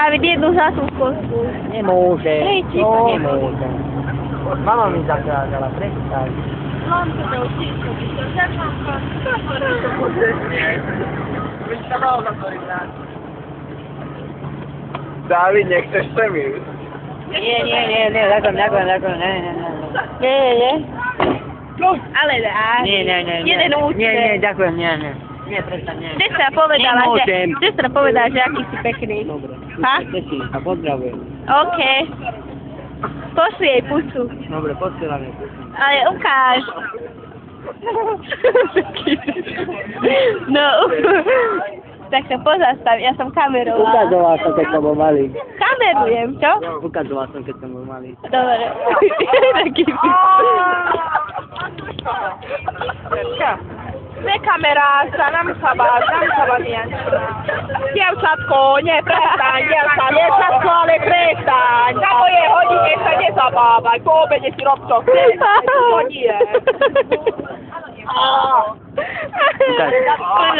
postaviť jednu zlatú kostku. Nemôže. Prečo? Nemôže. Mama mi zakázala, prestaň. Mám to do všetko, Dávid, nechceš sem ísť? Nie, ďakujem, nie. Nie. Ale dá. Nie. Jeden účet. Nie, ďakujem, nie. Nie, prestaň, nie. Sestra povedala, že aký si pekný. Dobre. Ha? Teti, a pozdravujem. OK. Pošli jej pusu. Dobre, posielam jej pusu. Ale ukáž. No, tak sa pozastav, ja som kamerovala. Ukazoval som, keď som bol malý. Kamerujem, čo? Ukazoval som, keď som bol malý. Dobre. Taký Nekamerázza, nem szabad ilyen csinálni. Dievčatko, nie, prestaň, dievčatko, ale prestaň. Nemoje hodí, keď sa nezabávaj, po obede si rob čo chceš, to nie. Ukáž.